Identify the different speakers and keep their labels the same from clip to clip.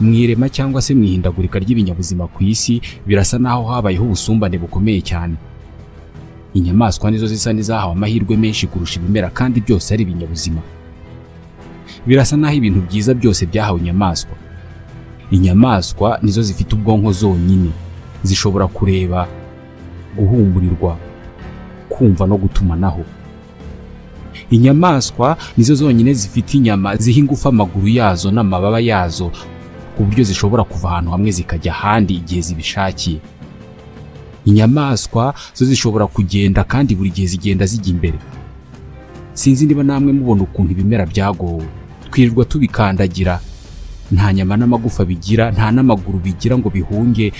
Speaker 1: mwirema cyangwa se mwihindagurika ry'ibinyabuzima ku isi birasa naho habayeho ubusumbane bukomeye cyane. Inyamaswa nizo zisa n'izahawe amahirwe menshi kurusha ibimera kandi byose ari ibinyabuzima. Birasa naho ibintu byiza byose byahawe inyamaswa. Inyamaswa nizo zifite ubwonko zonyine, zishobora kureba, guhumurirwa, kumva no gutumanaho. Inyamaswa nizo zonyine zifite inyama ziha ingufu amaguru yazo n'amababa yazo ku buryo zishobora kuva ahantu hamwe zikajya ahandi igihe zibishakiye. Inyamaswa zo zishobora kugenda kandi buri gihe zigenda zijya imbere. Sinzi niba namwe mubona ukuntu ibimera byagowe. Twirirwa tubikandagira, nta nyama n'amagufa bigira, nta n'amaguru bigira ngo bihunge,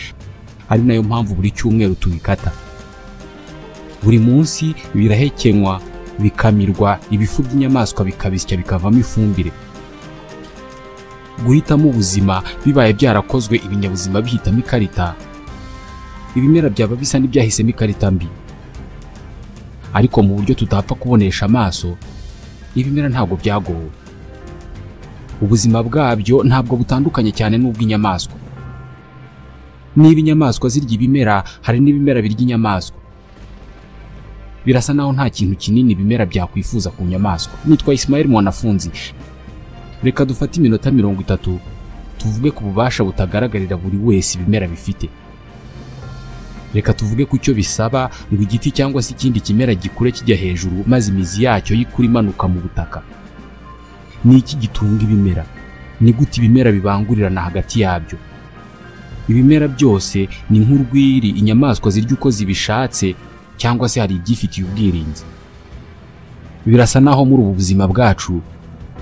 Speaker 1: ari nayo mpamvu buri cyumweru tubikata. Buri munsi birahekenywa, bikamirwa, ibifu by'inyamaswa bikabisya bikavamo ifumbire. Guhitamo ubuzima bibaye byarakozwe ibinyabuzima bihitamo ikarita, ibimera byaba bisa n'ibyahisemo ikarita mbi. Ariko mu buryo tutapfa kubonesha amaso, ibimera ntabwo byagowe. Ubuzima bwabyo ntabwo butandukanye cyane n'ubw'inyamaswa. Niba inyamaswa zirya ibimera, hari n'ibimera birya inyamaswa. Birasa naho nta kintu kinini ibimera byakwifuza ku nyamaswa. Nitwa Ismael Mwanafunzi. Reka dufate iminota 30 tuvuge ku bubasha butagaragarira buri wese ibimera bifite. Reka tuvuge ku cyo bisaba ngo igiti cyangwa se ikindi kimera gikure kijya hejuru maze imizi yacyo yikura imanuka mu butaka. Ni iki gitunga ibimera? Ni gute ibimera bibangurirana hagati yabyo? Ibimera byose ni nk'urwiri inyamaswa zirya uko zibishatse cyangwa se hari ibyifitiye ubwirinzi. Birasa naho muri ubu buzima bwacu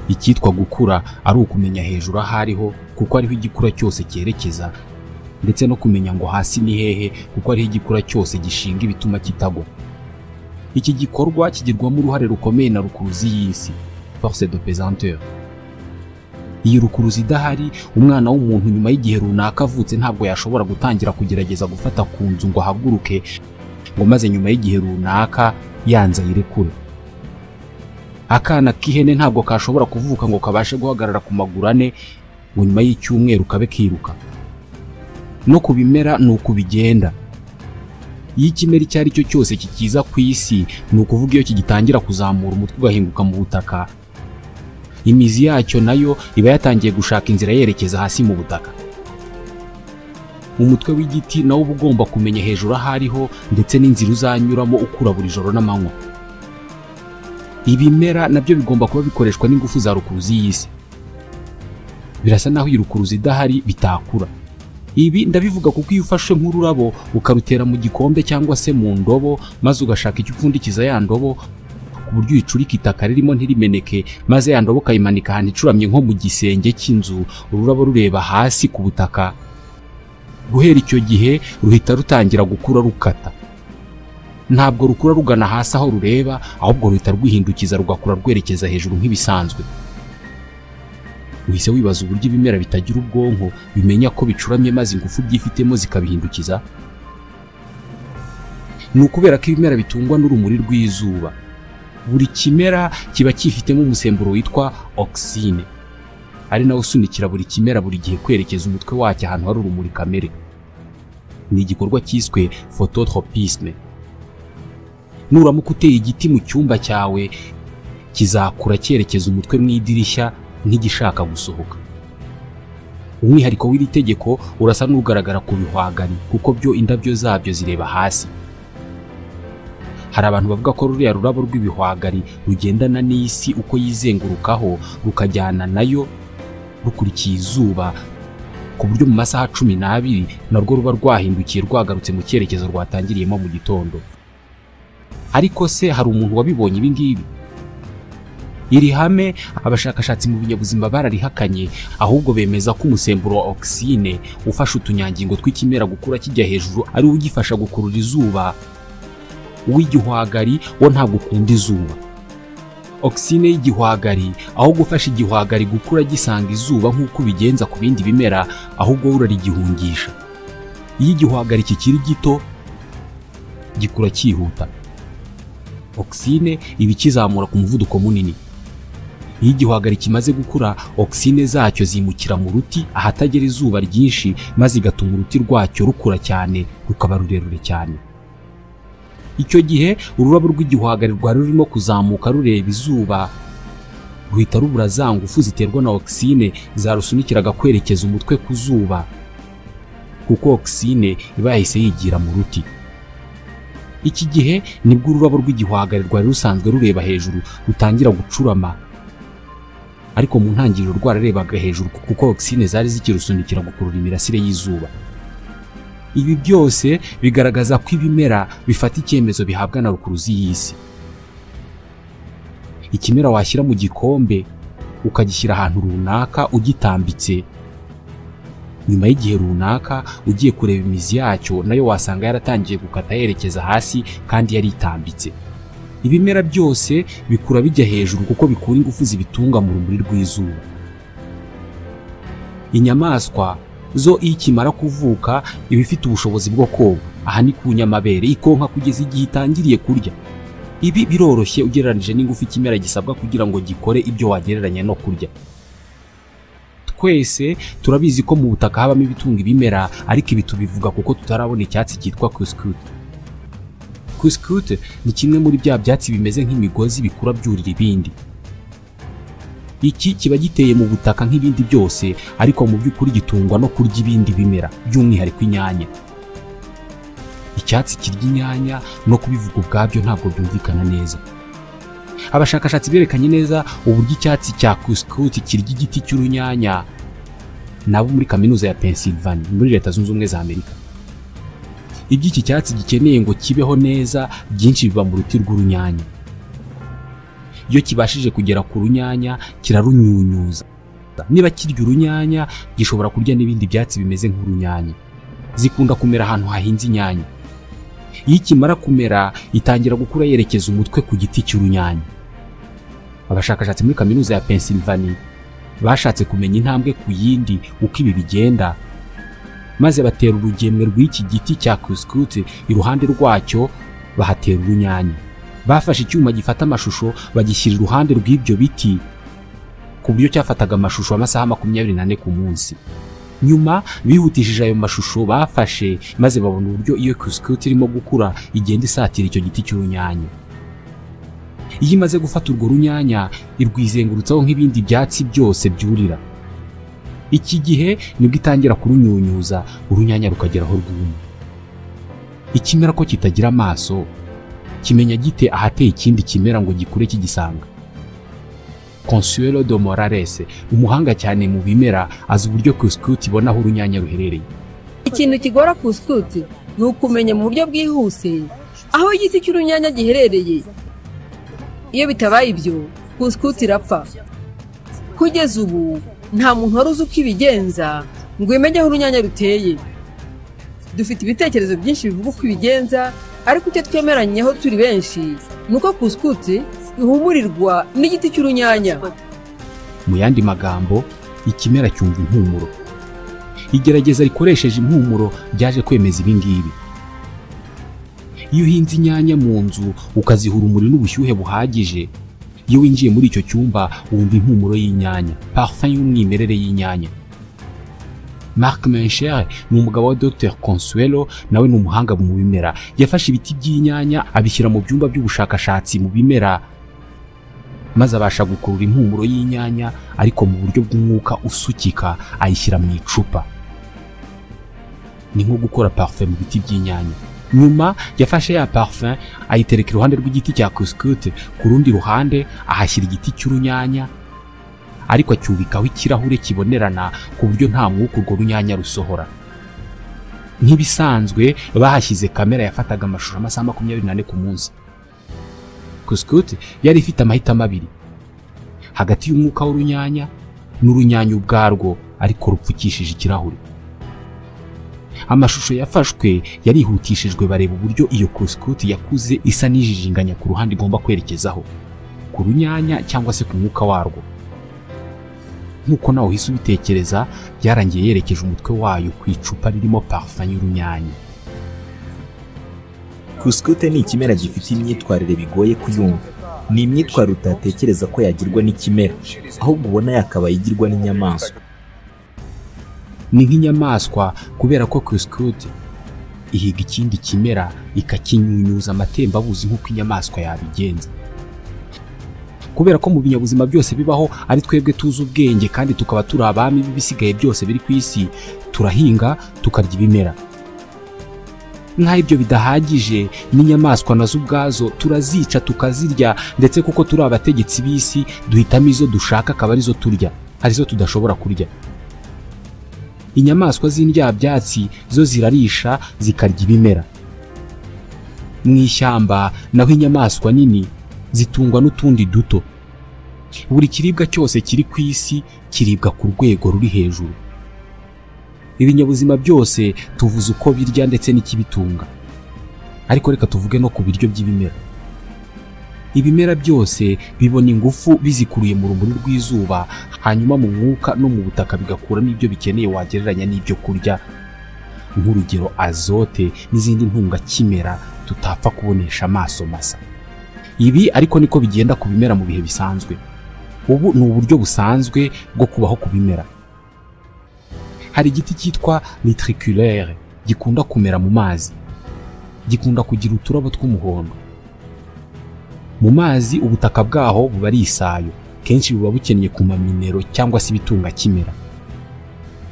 Speaker 1: icyitwa gukura ari ukumenya hejuru ahariho kuko ariho igikura cyose cyerekeza, ndetse no kumenya ngo hasi ni hehe kuko ariho igikura cyose gishinga ibituma kitagwa. Iki gikorwa kigirwamo uruhare rukomeye na rukuruzi y'isi, force de pesanteur. Iyi rukuruzi idahari, umwana w'umuntu nyuma y'igihe runaka avutse ntabwo yashobora gutangira kugerageza gufata ku nzu ngo ahaguruke, ngo maze nyuma y'igihe runaka yanze ayirekure. Akana k'ihene ntabwo kashobora kuvuka ngo kabashe guhagarara ku maguru ane ngo nyuma y'icyumweru kabe kiruka. No ku bimera ni uko bigenda. Iyo ikimera icyo ari cyo cyose kikiza ku isi, ni ukuvuga iyo kigitangira kuzamura umutwe ugahinguka mu butaka, imizi yacyo nayo iba yatangiye gushaka inzira yerekeza hasi mu butaka. Umutwe w'igiti nawo uba ugomba kumenya hejuru ahariho ndetse n'inzira uzanyuramo ukura buri joro n'amanywa. Ibimera nabyo bigomba kuba bikoreshwa n'ingufu za rukuruzi y'isi. Birasa naho iyi rukuruzi idahari bitakura. Ibi ndabivuga kuko iyo ufashe nk'ururabo ukarutera mu gikombe cyangwa se mu ndobo maze ugashaka icyo upfundikiza ya ndobo ku buryo uyicurika itaka ririmo ntirimeneke, maze ya ndobo ukayimanika ahantu icuramye nko mu gisenge cy'inzu, ururabo rureba hasi ku butaka, guhera icyo gihe ruhita rutangira gukura rukata. Ntabwo rukura rugana hasi aho rureba, ahubwo ruhita rwihindukiza rugakura rwerekeza hejuru nk'ibisanzwe. Uhise wibaza uburyo ibimera bitagira ubwonko bimenya ko bicuramye maze ingufu byifitemo zikabihindukiza. Ni ukubera ko ibimera bitungwa n'urumuri rw'izuba. Buri kimera kiba cyifitemo umusemburo witwa oxyne, ari nawo usunikira buri kimera buri gihe kwerekeza umutwe wacyo ahantu hari urumuri kamere. Ni igikorwa cyiswe phototropisme. Nuramuka uteye igiti mu cyumba cyawe, kizakura cyerekeza umutwe mu idirishya nk'igishaka gusohoka. Umwihariko w'iri tegeko urasa n'ugaragara ku bihwagari kuko byo indabyo zabyo zireba hasi. Hari abantu bavuga ko ruriya rurabo rw'ibihwagari rugendana n'isi uko yizengurukaho rukajyana nayo rukurikiye izuba, ku buryo mu masaha 12 narwo ruba rwahindukiye rwagarutse mu cyerekezo rwatangiriyemo mu gitondo. Ariko se hari umuntu wabibonye ibi ngibi? Iri hame abashakashatsi mu binyabuzima bararihakanye, ahubwo bemeza ko umusemburo wa oxyne ufasha utunyangingo tw'ikimera gukura kijya hejuru ari ugifasha gukurura izuba. Uw'igihwagari wo ntabwo ukunda izuba. Oxyne y'igihwagari aho gufasha igihwagari gukura gisanga izuba nk'uko bigenza ku bindi bimera, ahubwo urarigihungisha. Iyo igihwagari kikiri gito gikura cyihuta. Oxyne iba ikizamura ku muvuduko munini. Iyo igihwagari kimaze gukura, oxine zacyo zimukira mu ruti ahatagera izuba ryinshi, maze igatuma uruti rwacyo rukura cyane rukaba rurerure cyane. Icyo gihe ururabo rw'igihwagari rwari rurimo kuzamuka rureba izuba ruhita rubura za ngufu ziterwa na oxine zarusunikiraga kwerekeza umutwe ku zuba, kuko oxine iba yahise yigira mu ruti. Iki gihe nibwo ururabo rw'igihwagari rwari rusanzwe rureba hejuru rutangira gucurama, ariko mu ntangiriro rwararebaga hejuru kuko oxine zari zikirusunikira gukurura imirasire y'izuba. Ibi byose bigaragaza ko ibimera bifata icyemezo bihabwa na rukuruzi y'isi. Ikimera washyira mu gikombe ukagishyira ahantu runaka ugitambitse, nyuma y'igihe runaka ugiye kureba imizi yacyo nayo wasanga yaratangiye gukata yerekeza hasi kandi yaritambitse. Ibimera byose bikura bijya hejuru kuko bikura ingufu zibitunga mu rumuri rw'izuba. Inyamaswa zo iyo ikimara kuvuka iba ifite ubushobozi bwo koga, aha ni ku nyamabere, ikonka kugeza igihe itangiriye kurya. Ibi biroroshye ugereranije n'ingufu ikimera gisabwa kugira ngo gikore ibyo wagereranya no kurya. Twese turabizi ko mu butaka habamo ibitunga ibimera, ariko ibi tubivuga kuko tutarabona icyatsi cyitwa couscous. Couscous ni kimwe muri bya byatsi bimeze nk'imigozi bikura byurira ibindi. Iki kiba giteye mu butaka nk'ibindi byose, ariko mu by'ukuri gitungwa no kurya ibindi bimera, by'umwihariko inyanya. Icyatsi kirya inyanya no kubivuga ubwabyo ntabwo byumvikana neza. Abashakashatsi berekanye neza uburyo icyatsi cya couscous kirya igiti cy'urunyanya nabo muri kaminuza ya Pennsylvania muri Leta Zunze Ubumwe za Amerika. Ibyo iki cyatsi gikeneye ngo kibeho neza byinshi biba mu ruti rw'urunyanya. Iyo kibashije kugera ku runyanya kirarunyunyuza. Niba kirya urunyanya gishobora kurya n'ibindi byatsi bimeze nk'urunyanya. Zikunda kumera ahantu hahinze inyanya. Iyo ikimara kumera itangira gukura yerekeza umutwe ku giti cy'urunyanya. Abashakashatsi muri kaminuza ya Pennsylvania bashatse kumenya intambwe ku yindi uko ibi bigenda, maze batera urugemwe rw'iki giti cya couscous, iruhande rwacyo bahatera urunyanya. Bafashe icyuma gifata amashusho bagishyira iruhande rw'ibyo biti ku buryo cyafataga amashusho amasaha 24 ku munsi. Nyuma bihutishije ayo mashusho bafashe, maze babona uburyo iyo couscous irimo gukura igenda isatira icyo giti cy'urunyanya. Iyo imaze gufata urwo runyanya irwizengurutsaho nk'ibindi byatsi byose byurira. Iki gihe nibwo itangira kurunyunyuza, urunyanya rukageraho rwuma. Ikimera ko kitagira amaso kimenya gite ahateye ikindi kimera ngo gikure kigisanga? Consuelo de Morales, umuhanga cyane mu bimera, azi uburyo couscous ibona aho urunyanya ruherereye.
Speaker 2: Ikintu kigora couscous ni ukumenya mu buryo bwihuse aho igiti cy'urunyanya giherereye. Iyo bitabaye ibyo couscous irapfa. Kugeza ubu nta muntu wari uzi uko ibigenza ngo imenye aho urunyanya ruteye. Dufite ibitekerezo byinshi bivuga uko ibigenza, ariko icyo twemeranyeho turi benshi nuko couscous ihumurirwa n'igiti cy'urunyanya.
Speaker 1: Mu yandi magambo, ikimera cyumva impumuro. Igerageza rikoresheje impumuro byaje kwemeza ibi ngibi. Iyo uhinze inyanya mu nzu ukaziha urumuri n'ubushyuhe buhagije, iyo winjiye muri icyo cyumba wumva impumuro y'inyanya, parfum y'umwimerere y'inyanya. Mark Mencher ni umugabo wa Dr Consuelo, nawe ni umuhanga mu bimera. Yafashe ibiti by'inyanya abishyira mu byumba by'ubushakashatsi mu bimera, maze abasha gukurura impumuro y'inyanya ariko mu buryo bw'umwuka usukika, ayishyira mu icupa. Ni nko gukora parfum mu biti by'inyanya. Nyuma yafashe ya parfum ayitereka iruhande rw'igiti cya couscous, ku rundi ruhande ahashyira igiti cy'urunyanya, ariko acyubikaho ikirahure kibonerana ku buryo nta mwuka urwo runyanya rusohora. Nk'ibisanzwe bahashyize kamera yafataga amashusho amasaha 24 ku munsi. Couscous yari ifite amahitamo abiri hagati y'umwuka w'urunyanya n'urunyanya ubwarwo, ariko rupfukishije ikirahure. Amashusho yafashwe yarihutishijwe bareba uburyo iyo couscous yakuze isa n'ijijinganya ku ruhande igomba kwerekezaho, ku runyanya cyangwa se ku mwuka warwo. Nkuko nawe uhise ubitekereza, byarangiye yerekeje umutwe wayo ku icupa ririmo parfum y'urunyanya.
Speaker 3: Couscous ni ikimera gifite imyitwarire bigoye kuyumva. ni imyitwarire utatekereza ko yagirwa n'ikimera, ahubwo ubona yakabaye igirwa n'inyamaswa.
Speaker 1: Ni nk'inyamaswa kubera ko Cuscut ihiga ikindi kimera ikakinyunyuza amatembabuzi nk'uko inyamaswa yabigenza. Kubera ko mu binyabuzima byose bibaho ari twebwe tuzi ubwenge kandi tukaba turi abami b'ibisigaye byose biri ku isi, turahinga tukarya ibimera. Nk'aho ibyo bidahagije, n'inyamaswa nazo ubwazo turazica tukazirya, ndetse kuko turi abategetsi b'isi duhitamo izo dushaka akaba arizo turya, arizo tudashobora kurya. Inyamaswa z'indyabyatsi zo zirarisha zikarya ibimera. Mu ishyamba naho inyamaswa nini zitungwa n'utundi duto. Buri kiribwa cyose kiri ku isi kiribwa ku rwego ruri hejuru. Ibinyabuzima byose tuvuze uko birya ndetse n'ikibitunga, ariko reka tuvuge no ku biryo by'ibimera. Ibimera byose bibona ingufu bizikuruye mu rumuri rw'izuba, hanyuma mu mwuka no mu butaka bigakuramo ibyo bikeneye wagereranya n'ibyo kurya, nk'urugero azote n'izindi ntungakimera tutapfa kubonesha amaso masa. Ibi ariko niko bigenda ku bimera mu bihe bisanzwe. Ubu ni uburyo busanzwe bwo kubaho ku bimera. Hari igiti cyitwa Nitriculaire gikunda kumera mu mazi, gikunda kugira uturabo tw'umuhondo. Mu mazi ubutaka bwaho buba ari isayo, kenshi buba bukeneye ku maminero cyangwa se ibitunga kimera.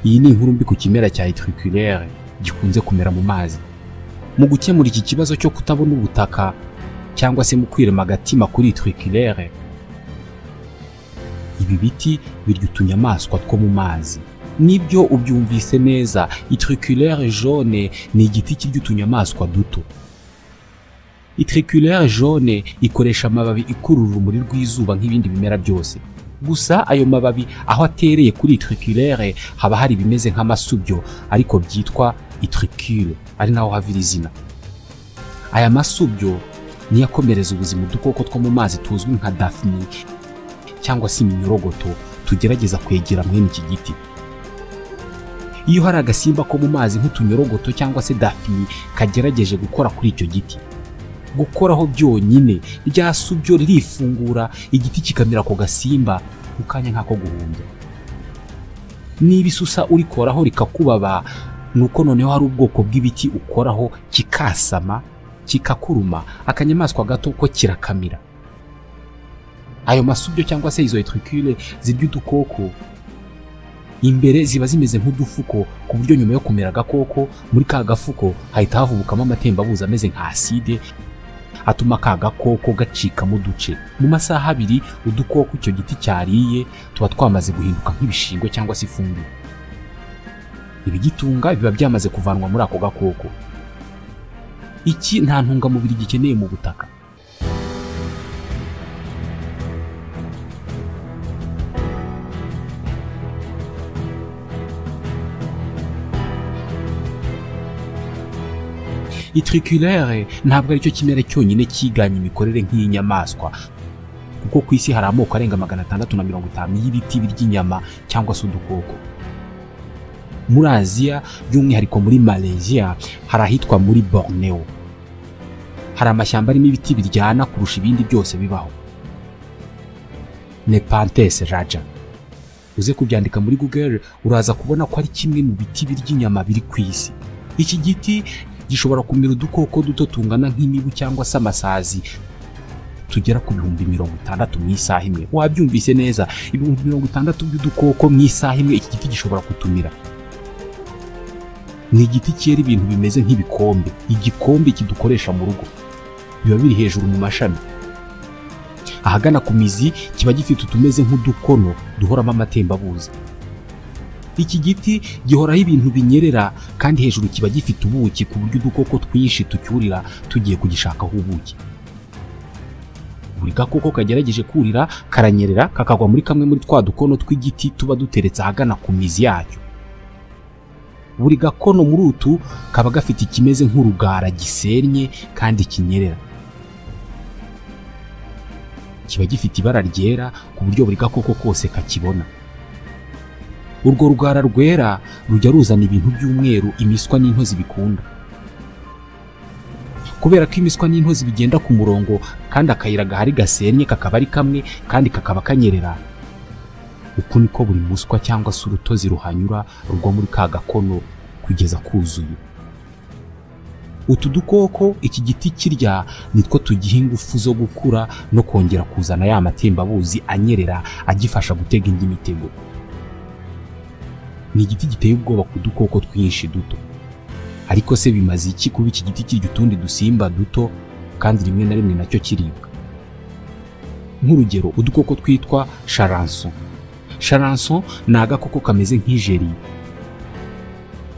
Speaker 1: Iyi ni inkuru mbi ku kimera cya Nitriculaire gikunze kumera mu mazi. Mu gukemura iki kibazo cyo kutabona ubutaka cyangwa se mu kwirema agatima kuri Nitriculaire, ibi biti birya utunyamaswa two mu mazi. Nibyo ubyumvise neza, Nitriculaire jaune ni igiti kirya utunyamaswa duto. Nitriculaire jaune ikoresha amababi ikurura urumuri rw'izuba nk'ibindi bimera byose. Gusa ayo mababi aho atereye kuri Nitriculaire haba hari bimeze nk'amasubyo ariko byitwa Nitricule, ari naho havira izina. Aya masubyo niyo akomereza ubuzima udukoko two mu mazi tuzwi nka Daphne cyangwa se iminyorogoto tugerageza kwegera mwene iki giti. Iyo hari agasimba ko mu mazi nk'utunyorogoto cyangwa se Daphne kagerageje gukora kuri icyo giti, gukoraho byonyine rya subyo ririfungura, igiti kikamira ako gasimba mu kanya nk'ako guhumbya. Niba isusa urikoraho rikakubaba, nuko noneho hari ubwoko bw'ibiti ukoraho kikasama kikakuruma, akanyamaswa gato ko kirakamira. Ayo masubyo cyangwa se izo Nitricule zirya udukoko imbere ziba zimeze nk'udufuko, ku buryo nyuma yo kumera agakoko muri ka gafuko hahita havubukamo amatembabuzi ameze nka aside atuma ka gakoko gacikamo uduce. Mu masaha 2 udukoko icyo giti cyariye tuba twamaze guhinduka nk'ibishingwe cyangwa se ifumbire. Ibigitunga biba byamaze kuvanwa muri ako gakoko. Iki nta ntungamubiri gikeneye mu butaka. Nitriculaire ntabwo aricyo kimera cyonyine kiganye imikorere nk'iy'inyamaswa, kuko ku isi hari amoko arenga 650 y'ibiti birya inyama cyangwa se udukoko. Muri Aziya by'umwihariko muri Malaysia hari ahitwa muri Borneo, hari amashyamba arimo ibiti biryana kurusha ibindi byose bibaho. Nepenthes raja, uze kubyandika muri Google uraza kubona ko ari kimwe mu biti birya inyama biri ku isi. Iki giti gishobora kumira udukoko duto tungana nk'imibu cyangwa se amasazi tugera ku 60,000 mu isaha imwe. Wabyumvise neza, 60,000 by'udukoko mu isaha imwe iki giti gishobora kutumira. Ni igiti cyera ibintu bimeze nk'ibikombe, igikombe kidukoresha mu rugo, biba biri hejuru mu mashami. Ahagana ku mizi kiba gifite utumeze nk'udukono duhoramo amatembabuzi. Iki giti gihoraho ibintu binyerera kandi hejuru kiba gifite ubuki, ku buryo udukoko twinshi tucyurira tugiye kugishakaho ubuki. Buri gakoko kagerageje kurira karanyerera kakagwa muri kamwe muri twa dukono tw'igiti tuba duteretse ahagana ku mizi yacyo. Buri gakono muri utu kaba gafite ikimeze nk'urugara gisennye kandi kinyerera. Kiba gifite ibara ryera ku buryo buri gakoko kose kakibona. Urwo rugara rwera rujya ruzana ibintu by'umweru imiswa n'intozi bikunda. kubera ko imiswa n'intozi bigenda ku murongo kandi akayira gahari gasenye kakaba ari kamwe kandi kakaba kanyerera. Uku niko buri muswa cyangwa se urutozi ruhanyura rwo muri ka gakono kugeza kuzuye. Utu dukoko iki giti kirya nitwo tugiha ingufu zo gukura no kongera kuzana ya matembabuzi anyerera agifasha gutega indi mitego. Ni igiti giteye ubwoba ku dukoko twinshi duto. Ariko se bimaze iki kuba iki giti kirya utundi dusimba duto kandi rimwe na rimwe nacyo kiribwa? Nk'urugero, udukoko twitwa charançon. Charançon ni agakoko kameze nk'ijeri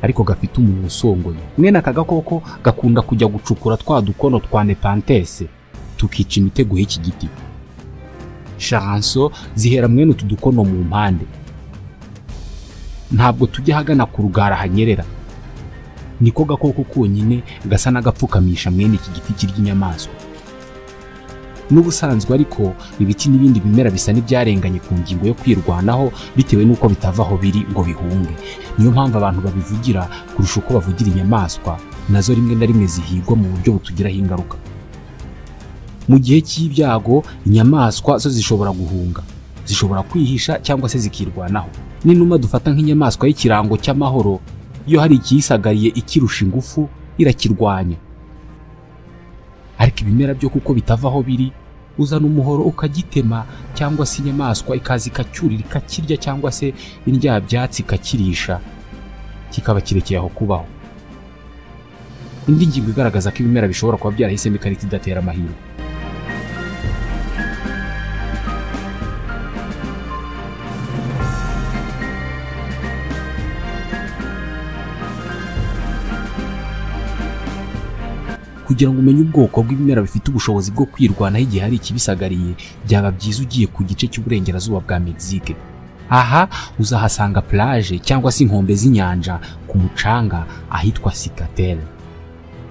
Speaker 1: ariko gafite umunwa usongoye. Mwene aka gakoko gakunda kujya gucukura twa dukono twa nepenthes tukica imitego y'iki giti. Charançon zihera mwene utu dukono mu mpande. Ntabwo tujya hagana ku rugara hanyerera. Niko gakoko konyine gasa n'agapfukamisha mwene iki giti kirya inyamaswa. N'ubusanzwe ariko ibiti n'ibindi bimera bisa n'ibyarenganye ku ngingo yo kwirwanaho bitewe n'uko bitavaho biri ngo bihunge. Niyo mpamvu abantu babivugira kurusha uko bavugira inyamaswa, nazo rimwe na rimwe zihigwa mu buryo butugiraho ingaruka. Mu gihe cy'ibyago inyamaswa zo zishobora guhunga, zishobora kwihisha cyangwa se zikirwanaho. N'inuma dufata nk'inyamaswa y'ikirango cy'amahoro, iyo hari ikiyisagariye ikirusha ingufu irakirwanya. Ariko ibimera byo kuko bitavaho biri, uzana umuhoro ukagitema cyangwa se inyamaswa ikaza ikacyurira ikakirya cyangwa se indyabyatsi ikakirisha kikaba kirekeye aho kubaho. Indi ngingo igaragaza ko ibimera bishobora kuba byarahisemo ikarita idatera amahirwe. Kugira ngo umenye ubwoko bw'ibimera bifite ubushobozi bwo kwirwanaho igihe hari ikibisagariye, byaba byiza ugiye ku gice cy'uburengerazuba bwa Mexique. Aha uzahasanga plage cyangwa se inkombe z'inyanja ku mucanga ahitwa Cicatel,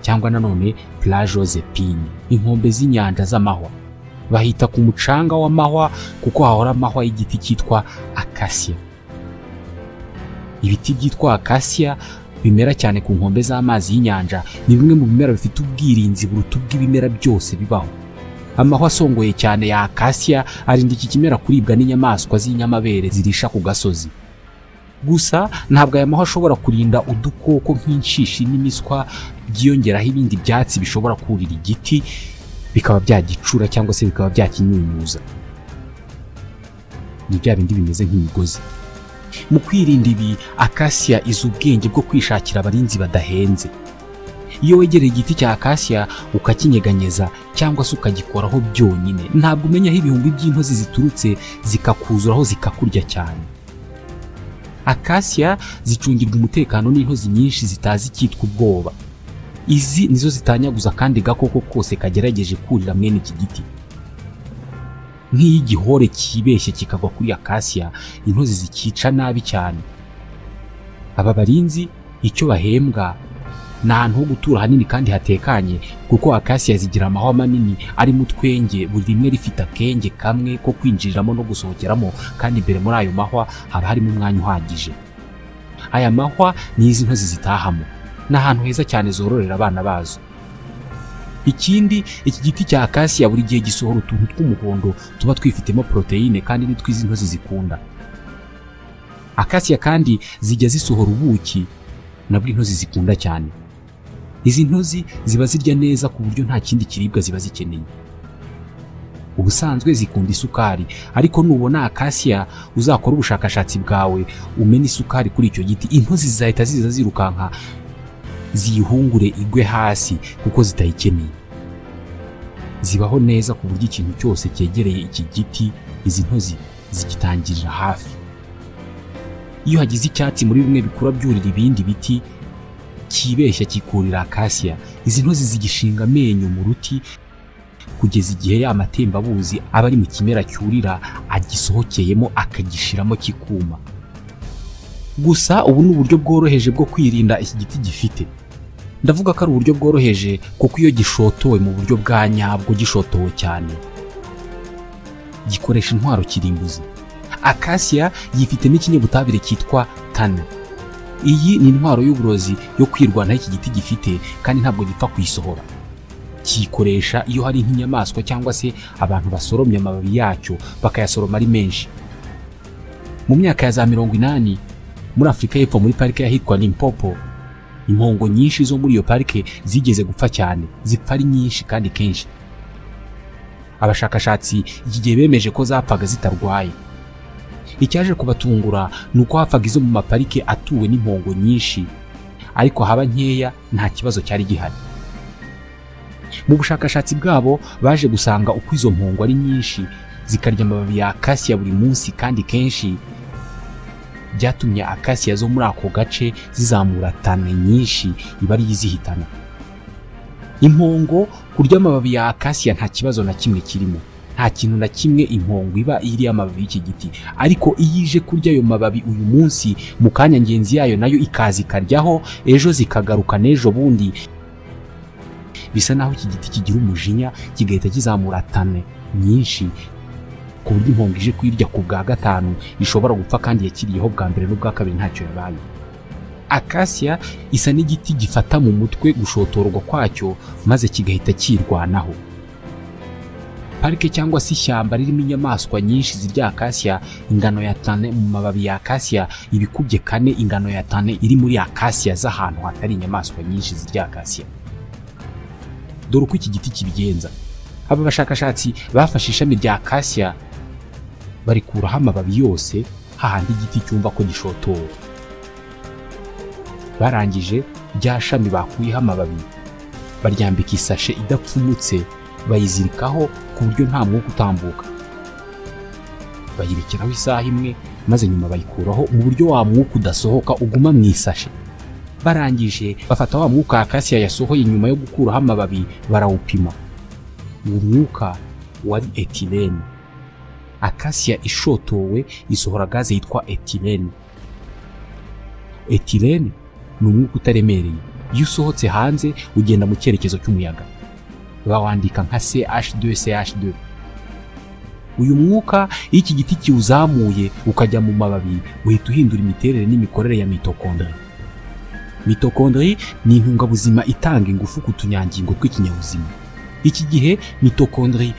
Speaker 1: cyangwa nanone plage aux épines, inkombe z'inyanja z'amahwa. Bahita ku mucanga w'amahwa kuko hahora amahwa y'igiti cyitwa acacia. Ibiti byitwa acacia bimera cyane ku nkombe z'amazi y'inyanja, ni bimwe mu bimera bifite ubwirinzi buruta ubw'ibimera byose bibaho. Amahwa asongoye cyane ya acacia arinda iki kimera kuribwa n'inyamaswa z'inyamabere zirisha ku gasozi. Gusa ntabwo aya mahwa ashobora kurinda udukoko nk'inshishi n'imiswa byiyongeraho ibindi byatsi bishobora kurira igiti bikaba byagicura cyangwa se bikaba byakinyunyuza. Ni bya bindi bimeze nk'imigozi. Mu kwirinda ibi, acacia izi ubwenge bwo kwishakira abarinzi badahenze. Iyo wegereye igiti cya acacia ukakinyeganyeza cyangwa se ukagikoraho byonyine, ntabwo umenya aho ibihumbi by'intozi ziturutse zikakuzuraho zikakurya cyane. Acacia zicungirwa umutekano n'intozi nyinshi zitazi icyitwa ubwoba. Izi nizo zitanyaguza kandi gakoko kose kagerageje kurira mwene iki giti. Nk'iyo igihore kibeshye kikagwa kuri acacia, intozi zikica nabi cyane. Aba barinzi icyo bahembwa ni ahantu ho gutura hanini kandi hatekanye, kuko acacia zigira amahwa manini arimo utwenge, buri rimwe rifite akenge kamwe ko kwinjiriramo no gusohokeramo, kandi imbere muri ayo mahwa haba harimo umwanya uhagije. Aya mahwa ni izi ntozi zitahamo. Ni ahantu heza cyane zororera abana bazo. Ikindi, iki giti cya acacia buri gihe gisohora utuntu tw'umuhondo tuba twifitemo proteine kandi ni twizi ntozi zikunda. Acacia kandi zijya zisohora ubuki nabwo intozi zikunda cyane. Izi ntozi ziba zirya neza ku buryo nta kindi kiribwa ziba zikeneye. Ubusanzwe zikunda isukari, ariko nubona acacia uzakora ubushakashatsi bwawe umena isukari kuri icyo giti, intozi zizahita ziza zirukanka ziyihungure igwe hasi kuko zitayikeneye. Zibaho neza ku buryo ikintu cyose cyegereye iki giti izi ntozi zigitangirira hafi. Iyo hagize icyatsi muri bimwe bikura byurira ibindi biti kibeshya kikurira acacia, izi ntozi zigishinga amenyo mu ruti kugeza igihe ya matembabuzi aba ari mu kimera cyurira agisohokeyemo akagishiramo kikuma. Gusa ubu ni uburyo bworoheje bwo kwirinda iki giti gifite. Ndavuga ko ari uburyo bworoheje kuko iyo gishotowe mu buryo bwa nyabwo, gishotowe cyane, gikoresha intwaro kirimbuzi. Acacia yifitemo ikinyabutabire cyitwa tannin. Iyi ni intwaro y'uburozi yo kwirwanaho iki giti gifite kandi ntabwo gipfa kuyisohora. kiyikoresha iyo hari nk'inyamaswa cyangwa se abantu basoromye amababi yacyo bakayasoroma ari menshi. Mu myaka ya za 80 muri Afurika y'Epfo muri parike yahitwa Limpopo, impongo nyinshi zo muri iyo parike zigeze gupfa cyane, zipfa ari nyinshi kandi kenshi. Abashakashatsi iki gihe bemeje ko zapfaga zitarwaye. Icyaje kubatungura nuko hapfaga izo mu maparike atuwe n'impongo nyinshi, ariko haba nkeya nta kibazo cyari gihari. Mu bushakashatsi bwabo baje gusanga uko izo mpongo ari nyinshi zikarya amababi ya acacia buri munsi kandi kenshi, byatumye acacia zo muri ako gace zizamura tane nyinshi iba ari izihitana. Impongo kurya amababi ya acacia nta kibazo na kimwe kirimo, nta kintu na kimwe impongo iba iri amababi y'iki giti, ariko iyo ije kurya ayo mababi uyu munsi mu kanya ngenzi yayo nayo ikaza ikaryaho, ejo zikagaruka n'ejo bundi, bisa naho iki giti kigira umujinya kigahita kizamura tane nyinshi ku buryo impongo ije kwirya ku bwa gatanu ishobora gupfa kandi yakiriyeho bwa mbere n'ubwa kabiri ntacyo yabaye. Acacia isa n'igiti gifata mu mutwe gushotorwa kwacyo maze kigahita kirwanaho. Parike cyangwa se ishyamba ririmo inyamaswa nyinshi zirya acacia, ingano ya tane mu mababi ya acacia ibikubye 4 ingano ya tane iri muri acacia z'ahantu hatari inyamaswa nyinshi zirya acacia. Dore uko iki giti kibigenza. Aba bashakashatsi bafashe ishami rya acacia barikuraho amababi yose hahandi igiti cyumva ko gishotowe. Barangije rya shami bakuyeho amababi baryambika isashe idapfumutse, bayizirikaho ku buryo nta mwuka utambuka. Bayirekeraho isaha imwe maze nyuma bayikuraho mu buryo wa mwuka udasohoka uguma mu isashe. Barangije bafata wa mwuka acacia yasohoye nyuma yo gukuraho amababi barawupima. Uwo mwuka wari ethylene. Acacia ishotowe isohora gaze yitwa ethylene. Ethylene ni umwuka utaremereye, iyo usohotse hanze ugenda mu cyerekezo cy'umuyaga, bawandika nka CH2CH2. Uyu mwuka iyo iki giti kiwuzamuye ukajya mu mababi uhita uhindura imiterere n'imikorere ya mitochondrie. Mitochondrie ni intungabuzima itanga ingufu ku tunyangingo tw'ikinyabuzima. Iki gihe mitochondrie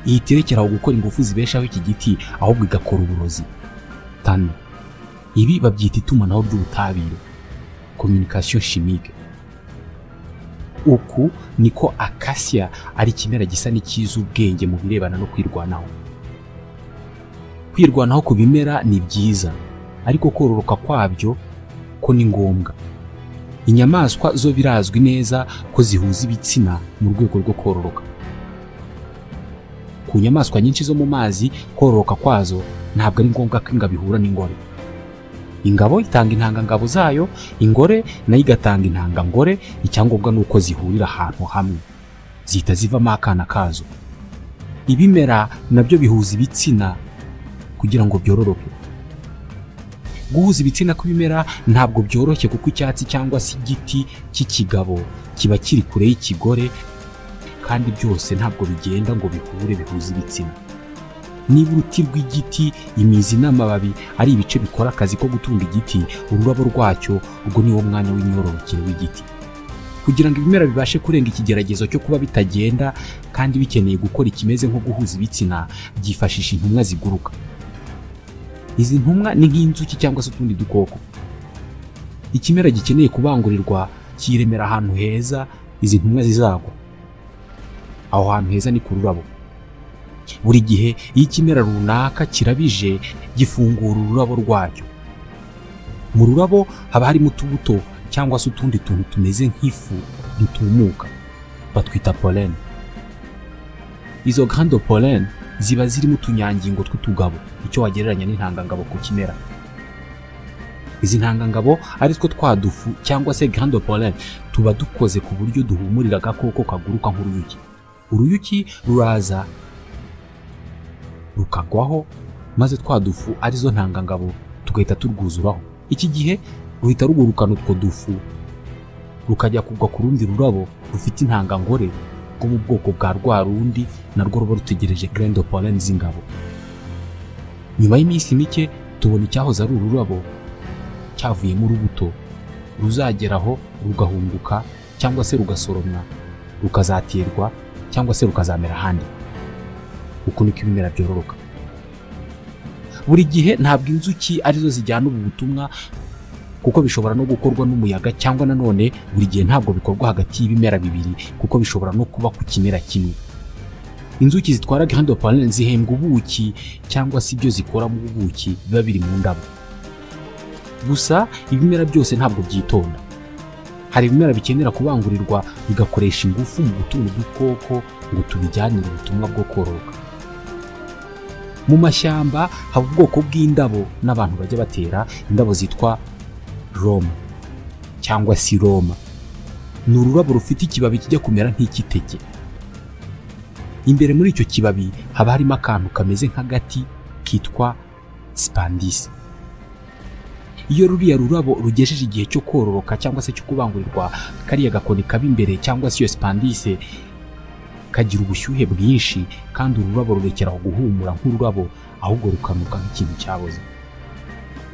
Speaker 1: ihitirekeraho gukora ingufu zibeshaho iki giti ahubwo igakora uburozi. Tane. Ibi babyita itumanaho ry'ubutabire, communication chimique. Uku niko acacia ari kimera gisa n'ikiza ubwenge mu birebana no kwirwanaho. Kwirwanaho ku bimera ni byiza, ariko kororoka kwabyo ko ni ngombwa. Inyamaswa zo birazwi neza ko zihuza ibitsina mu rwego rwo kororoka. Ku nyamaswa nyinshi zo mu mazi kororoka kwazo ntabwo ari ngombwa ko ingabo ihura n'ingore. Ingabo itanga intangangabo zayo, ingore nayo igatanga intangangore, icyangombwa nuko zihurira ahantu hamwe zihita zivamo akana kazo. Ibimera nabyo bihuza ibitsina kugira ngo byororoke. Guhuza ibitsina kw'ibimera ntabwo byoroshye kuko icyatsi cyangwa se igiti cy'ikigabo kiba kiri kure y'ikigore, kandi byose ntabwo bigenda ngo bihure bihuza ibitsina. Niba uruti rw'igiti, imizi n'amababi ari ibice bikora akazi ko gutunga igiti, ururabo rwacyo ubwo ni wo mwanya w'imyororokere w'igiti. Kugira ngo ibimera bibashe kurenga ikigeragezo cyo kuba bitagenda kandi bikeneye gukora ikimeze nko guhuza ibitsina, byifashisha intumwa ziguruka. Izi ntumwa ni nk'inzuki cyangwa se utundi dukoko. Ikimera gikeneye kubangurirwa kiremera ahantu heza izi ntumwa zizagwa. Aho hantu heza ni ku rurabo. Buri gihe iyo ikimera runaka kirabije gifungura ururabo rwacyo. Mu rurabo haba harimo utubuto cyangwa se utundi tuntu tumeze nk'ifu dutumuka, batwita pollen. Izo grande pollen ziba zirimo utunyangingo tw'utugabo, icyo wagereranya n'intangangabo ku kimera. Izi ntangangabo ari two twadufu cyangwa se grande pollen tuba dukoze ku buryo duhumurira agakoko kaguruka nk'uruyuki. Uruyuki ruraza rukagwaho maze twadufu arizo ntangangabo tugahita turwuzuraho. Iki gihe ruhita rugurukana utwo dufu rukajya kugwa ku rundi rurabo rufite intangangore rwo mu bwoko bwa rwa rundi narwo ruba rutegereje grande pollen z'ingabo. Nyuma y'iminsi mike tubona icyahoze ari ururabo cyavuyemo urubuto ruzageraho rugahunguka cyangwa se rugasoromwa rukazaterwa cyangwa se rukazamera ahandi. Uko niko ibimera byororoka. Buri gihe ntabwo inzuki arizo zijyana ubu butumwa, kuko bishobora no gukorwa n'umuyaga, cyangwa nanone buri gihe ntabwo bikorwa hagati y'ibimera bibiri, kuko bishobora no kuba ku kimera kimwe. Inzuki zitwara grain de pollen zihembwa ubuki cyangwa se ibyo zikora mu buki biba biri mu ndabo. Gusa ibimera byose ntabwo byitonda. Hari ibimera bikenera kubangurirwa bigakoresha ingufu mu gutuma udukoko ngo tubijyanire ubutumwa bwo kororoka. Mu mashyamba haba ubwoko bw'indabo n'abantu bajya batera indabo zitwa Roma cyangwa se Roma. Ni ururabo rufite ikibabi kijya kumera nk'ikiteke. Imbere muri icyo kibabi haba harimo akantu kameze nk'agati kitwa spandis. Iyo ruriya rurabo rugejeje igihe cyo kororoka cyangwa se cyo kubangurirwa, kariya gakoni kaba imbere cyangwa se iyo spandis kagira ubushyuhe bwinshi, kandi ururabo rurekeraho guhumura nk'ururabo, ahubwo rukanuka nk'ikintu cyaboze.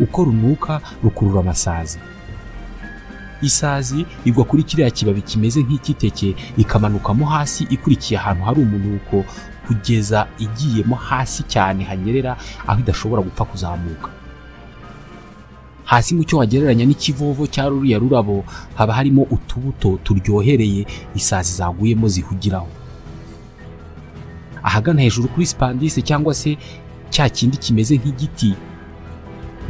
Speaker 1: Uko runuka rukurura amasazi. Isazi igwa kuri kiriya kibabi kimeze nk'ikiteke, ikamanukamo hasi ikurikiye ahantu hari umunuko kugeza igiyemo hasi cyane hanyerera, aho idashobora gupfa kuzamuka. Hasi mu cyo wagereranya n'ikivovo cya ruriya rurabo haba harimo utubuto turyohereye isazi zaguyemo zihugiraho. Ahagana hejuru kuri spandis cyangwa se cya kindi kimeze nk'igiti,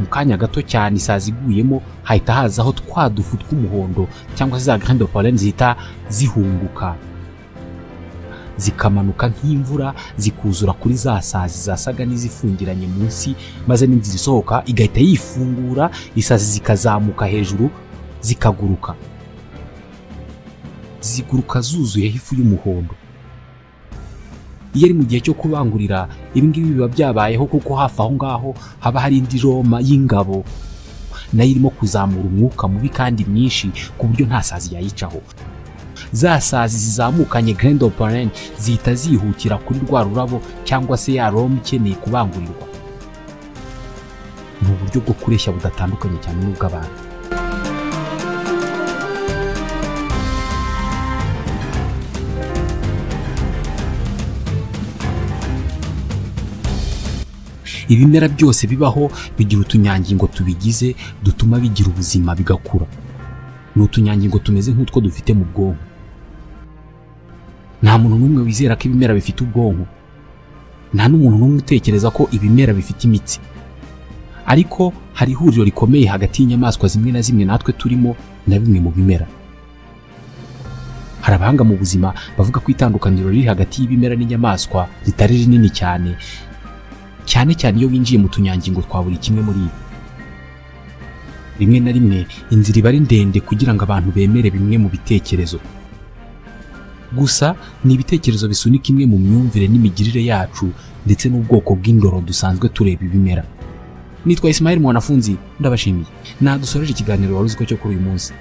Speaker 1: mu kanya gato cyane isazi iguyemo hahita hazaho twa dufu tw'umuhondo cyangwa se za grain de pollen zihita zihunguka, zikamanuka nk'imvura zikuzura kuri za sazi zasaga n'izifungiranye munsi, maze n'inzira isohoka igahita yifungura, isazi zikazamuka hejuru zikaguruka. Ziguruka zuzuyeho ifu y'umuhondo. Iyo ari mu gihe cyo kubangurira, ibi ngibi biba byabayeho kuko hafi aho ngaho haba hari indi Roma y'ingabo nayo irimo kuzamura umwuka mubi kandi mwinshi ku buryo nta sazi yayicaho. Za sazi zizamukanye grain de pollen zihita zihutira kuri rwa rurabo cyangwa se ya Roma ikeneye kubangurirwa. Ni uburyo bwo kureshya budatandukanye cyane n'ubw'abantu. Ibimera byose bibaho bigira utunyangingo tubigize dutuma bigira ubuzima bigakura. Ni utunyangingo tumeze nk'utwo dufite mu bwonko. Nta muntu n'umwe wizera ko ibimera bifite ubwonko. Nta n'umuntu n'umwe utekereza ko ibimera bifite imitsi. Ariko hari ihuriro rikomeye hagati y'inyamaswa zimwe na zimwe natwe turimo na bimwe mu bimera. Hari abahanga mu buzima bavuga ko itandukaniro riri hagati y'ibimera n'inyamaswa ritari rinini cyane cyane iyo winjiye mu tunyangingo twa buri kimwe muri ibi. Rimwe na rimwe inzira iba ari ndende kugira ngo abantu bemere bimwe mu bitekerezo. Gusa ni ibitekerezo bisunika imwe mu myumvire n'imigirire yacu ndetse n'ubwoko bw'indoro dusanzwe tureba ibimera. Nitwa Ismail Mwanafunzi, ndabashimiye. Nadusoreje ikiganiro wari uziko cyo kuri uyu munsi.